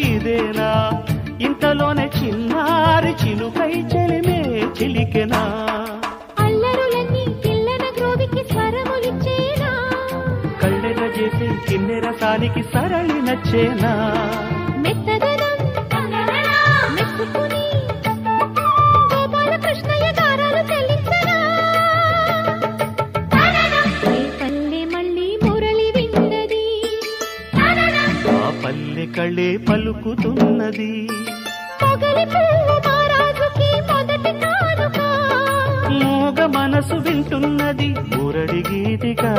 ఇదేనా ఇంతలోనే చిన్నారి చిలుకై చెలిమే చిలికెనా అల్లరులన్నీ పిల్లన గ్రోవికి స్వరములిచ్చేనా కళ్ళెర చేసి కిన్నెర సానికి సరళి నచ్చేనా మెత్తదనం మెచ్చుకుని గోపాలకృష్ణయ్య గారాలు చెల్లించరా పల్లె మళ్ళీ మురళి విన్నది ఆ పల్లె కళ్ళే పలుకుతున్నది మొగలి పువ్వు మహారాజుకి మొదటి కానుక మూగ మనసు వింటున్నది మురడి గీతిగా